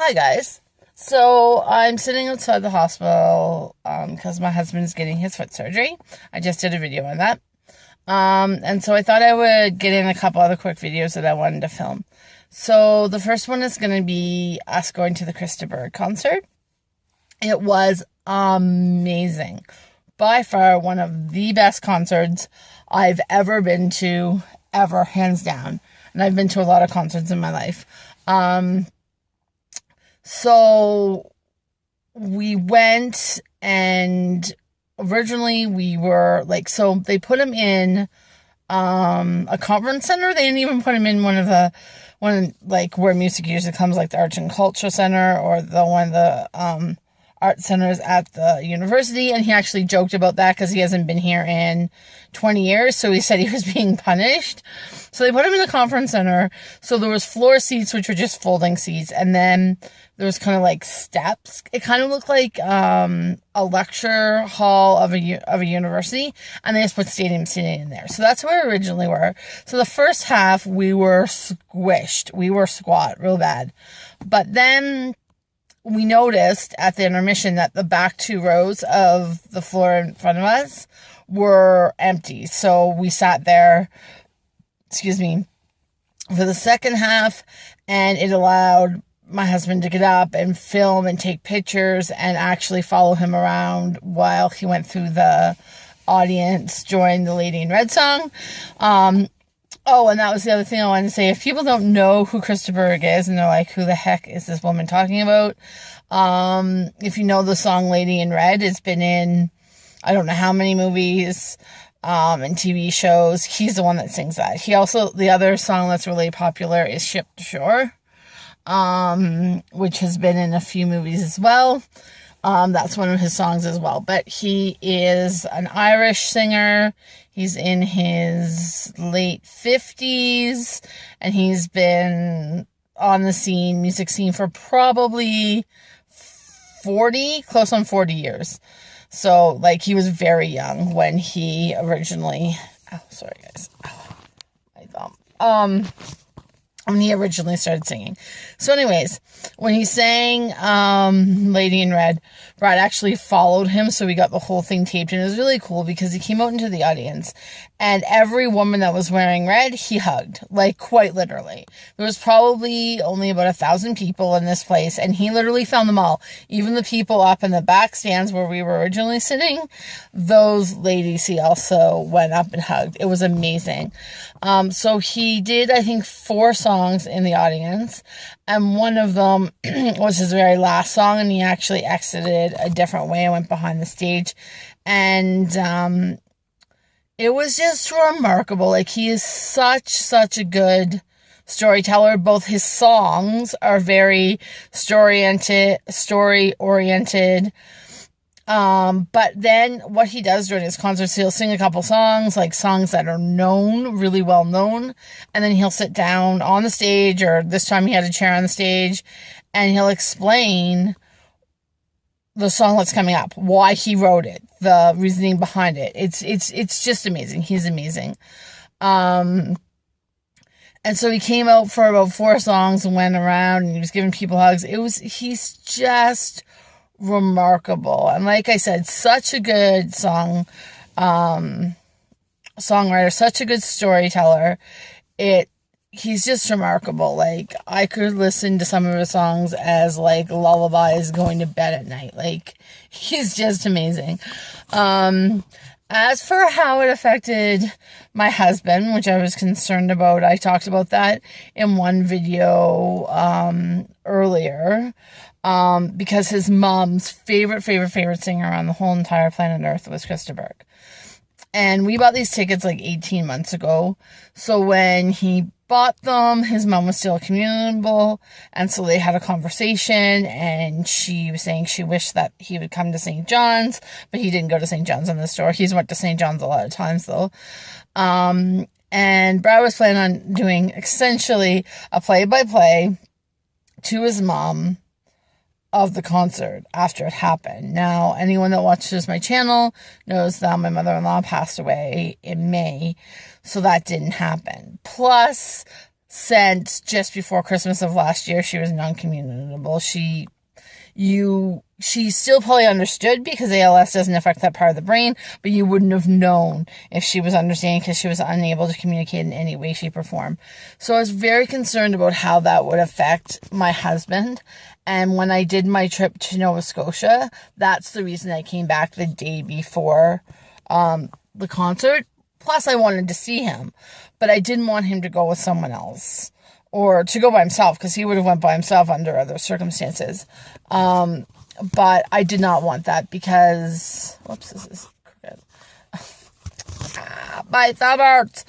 Hi guys. So I'm sitting outside the hospital because my husband's getting his foot surgery. I just did a video on that. And so I thought I would get in a couple other quick videos that I wanted to film. So the first one is going to be us going to the Burgh concert. It was amazing. By far one of the best concerts I've ever been to, ever, hands down. And I've been to a lot of concerts in my life. So we went, and originally we were so they put him in a conference center. They didn't even put him in one where music usually comes, like the Arts and Culture Center or one of the art centers at the university. And he actually joked about that because he hasn't been here in 20 years. So he said he was being punished. So they put him in the conference center. So there was floor seats, which were just folding seats. And then there was kind of like steps. It kind of looked like a lecture hall of a university. And they just put stadium seating in there. So that's where we originally were. So the first half, we were squished. We were squat real bad. But then we noticed at the intermission that the back two rows of the floor in front of us were empty. So we sat there, for the second half, and it allowed my husband to get up and film and take pictures and actually follow him around while he went through the audience during the Lady in Red song. Oh, and that was the other thing I wanted to say. If people don't know who Burgh is, and they're like, who the heck is this woman talking about? If you know the song Lady in Red, it's been in, I don't know how many movies, and TV shows. He's the one that sings that. The other song that's really popular is Ship to Shore, which has been in a few movies as well. That's one of his songs as well. But he is an Irish singer. He's in his late 50s, and he's been on the music scene for probably close on 40 years. So, he was very young when he originally, sorry guys, my thumb, when he originally started singing. So anyways, when he sang Lady in Red, Brad actually followed him, so we got the whole thing taped, and it was really cool because he came out into the audience, and every woman that was wearing red, he hugged, quite literally. There was probably only about 1,000 people in this place, and he literally found them all. Even the people up in the back stands where we were originally sitting, those ladies he also went up and hugged. It was amazing. So he did, I think, 4 songs in the audience, and one of them was his very last song, and he actually exited a different way and went behind the stage. And it was just remarkable. He is such a good storyteller. Both his songs are very story-oriented. But then what he does during his concerts, he'll sing a couple songs, songs that are known, really well known, and then he'll sit down on the stage, or this time he had a chair on the stage, and he'll explain the song that's coming up, why he wrote it, the reasoning behind it. It's just amazing. He's amazing. And so he came out for about 4 songs and went around, and he was giving people hugs. He's just remarkable. And like I said, such a good songwriter, such a good storyteller. He's just remarkable. I could listen to some of his songs as lullabies going to bed at night. He's just amazing. As for how it affected my husband, which I was concerned about, I talked about that in one video earlier. Because his mom's favorite singer on the whole entire planet Earth was Burgh. And we bought these tickets 18 months ago. So when he bought them, his mom was still communicable, and so they had a conversation, and she was saying she wished that he would come to St. John's, but he didn't go to St. John's on the store. He's went to St. John's a lot of times, though. And Brad was planning on doing essentially a play-by-play to his mom of the concert after it happened. Now, anyone that watches my channel knows that my mother-in-law passed away in May, so that didn't happen. Plus, since just before Christmas of last year, she was non-communicable. She still probably understood because ALS doesn't affect that part of the brain, but you wouldn't have known if she was understanding because she was unable to communicate in any way, shape, or form. So I was very concerned about how that would affect my husband. And when I did my trip to Nova Scotia, that's the reason I came back the day before the concert. Plus, I wanted to see him, but I didn't want him to go with someone else or to go by himself because he would have went by himself under other circumstances. But I did not want that because, whoops, this is crooked. My thumb hurts.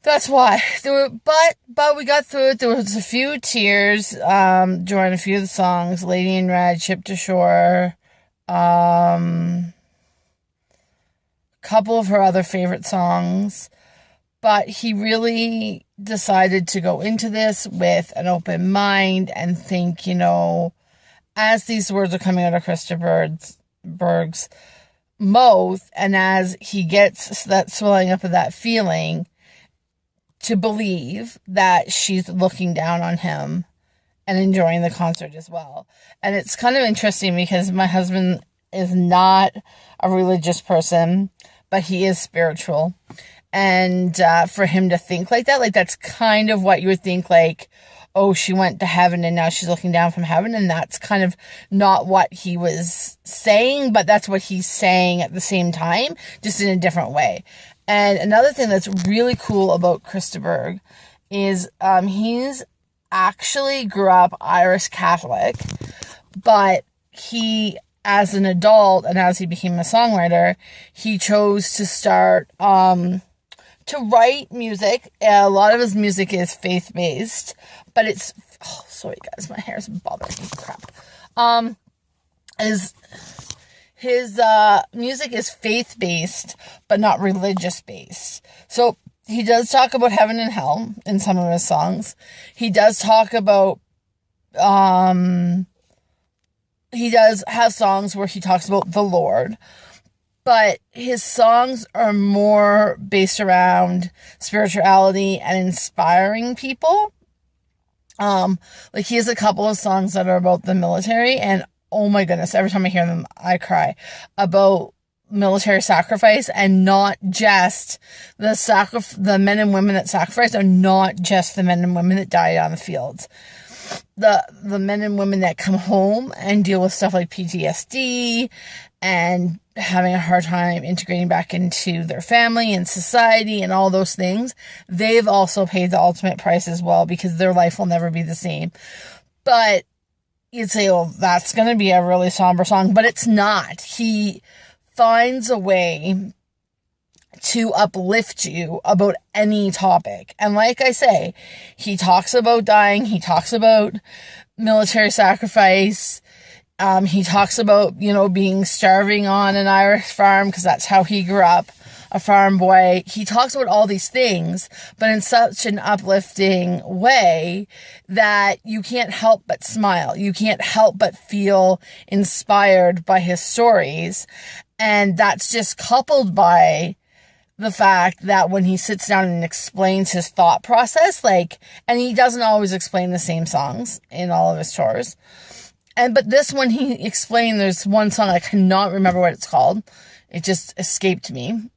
That's why. But we got through it. There was a few tears during a few of the songs. Lady in Red, Ship to Shore. Couple of her other favorite songs. But he really decided to go into this with an open mind and think, as these words are coming out of Christopher Burgh's mouth, and as he gets that swelling up of that feeling, to believe that she's looking down on him and enjoying the concert as well. And it's kind of interesting because my husband is not a religious person, but he is spiritual. And for him to think like that, that's kind of what you would think, oh, she went to heaven and now she's looking down from heaven. And that's kind of not what he was saying, but that's what he's saying at the same time, just in a different way. And another thing that's really cool about Christopher is he's actually grew up Irish Catholic, but he, as an adult and as he became a songwriter, he chose to start to write music. A lot of his music is faith-based, but it's, oh, sorry guys, my hair's bothering me, crap. His music is faith-based, but not religious-based. So he does talk about heaven and hell in some of his songs. He does talk about, he does have songs where he talks about the Lord, but his songs are more based around spirituality and inspiring people. He has a couple of songs that are about the military, and oh my goodness, every time I hear them, I cry about military sacrifice, and not just the men and women that sacrifice are not just the men and women that died on the fields. The men and women that come home and deal with stuff like PTSD and having a hard time integrating back into their family and society and all those things, they've also paid the ultimate price as well, because their life will never be the same. But you'd say, well, that's going to be a really somber song, but it's not. He finds a way to uplift you about any topic. And like I say, he talks about dying, he talks about military sacrifice, he talks about, being starving on an Irish farm, because that's how he grew up, a farm boy. He talks about all these things, but in such an uplifting way that you can't help but smile. You can't help but feel inspired by his stories. And that's just coupled by the fact that when he sits down and explains his thought process, and he doesn't always explain the same songs in all of his tours. But this one he explained, there's one song, I cannot remember what it's called. It just escaped me.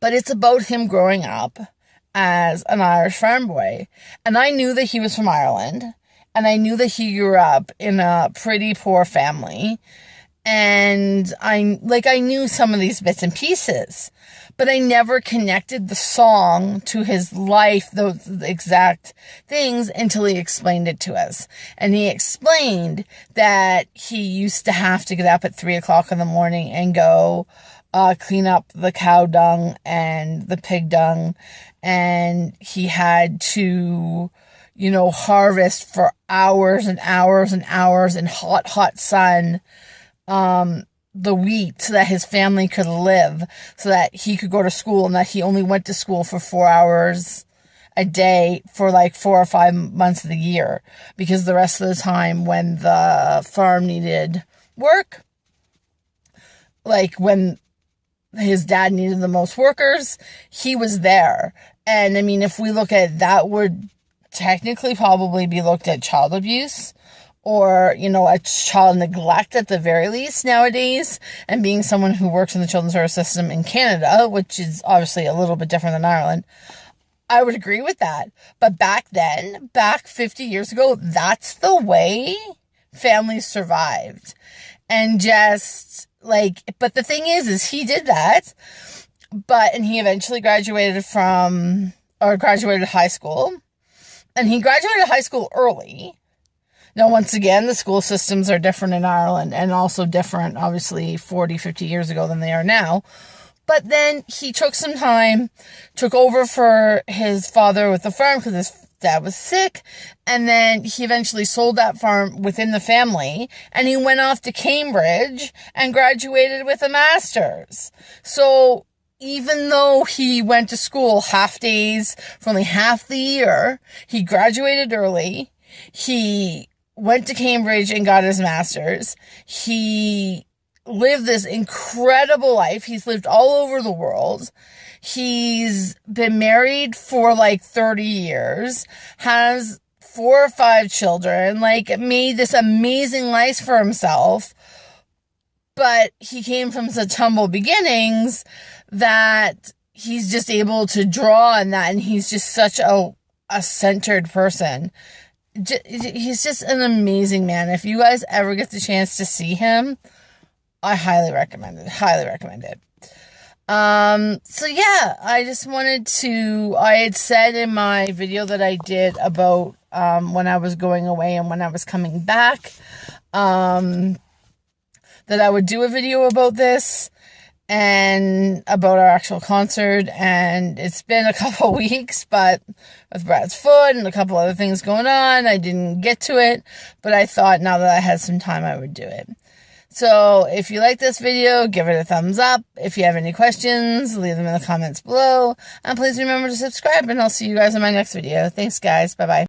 But it's about him growing up as an Irish farm boy. And I knew that he was from Ireland. And I knew that he grew up in a pretty poor family. And I knew some of these bits and pieces, but I never connected the song to his life, those exact things, until he explained it to us. And he explained that he used to have to get up at 3:00 in the morning and go clean up the cow dung and the pig dung. And he had to, harvest for hours and hours and hours in hot, hot sun, the wheat, so that his family could live, so that he could go to school, and that he only went to school for 4 hours a day for 4 or 5 months of the year, because the rest of the time when the farm needed work, when his dad needed the most workers, he was there. And I mean, if we look at that, would technically probably be looked at child abuse, or, you know, a child neglect at the very least nowadays. And being someone who works in the children's service system in Canada, which is obviously a little bit different than Ireland, I would agree with that. But back then, back 50 years ago, that's the way families survived. And just like, but the thing is he did that, and he eventually graduated high school, and he graduated high school early. Now, once again, the school systems are different in Ireland, and also different, obviously, 40, 50 years ago than they are now. But then he took some time, took over for his father with the farm because his dad was sick, and then he eventually sold that farm within the family, and he went off to Cambridge and graduated with a master's. So even though he went to school half days for only half the year, he graduated early. He went to Cambridge and got his master's. He lived this incredible life. He's lived all over the world. He's been married for like 30 years, has 4 or 5 children, like made this amazing life for himself. But he came from such humble beginnings that he's just able to draw on that, and he's just such a centered person. He's just an amazing man. If you guys ever get the chance to see him, I highly recommend it. So yeah, I just wanted to, I had said in my video that I did about, when I was going away and when I was coming back, that I would do a video about this and about our actual concert. And it's been a couple weeks, but with Brad's foot and a couple other things going on, I didn't get to it, but I thought now that I had some time, I would do it. So if you like this video, give it a thumbs up. If you have any questions, leave them in the comments below. And please remember to subscribe, and I'll see you guys in my next video. Thanks, guys. Bye-bye.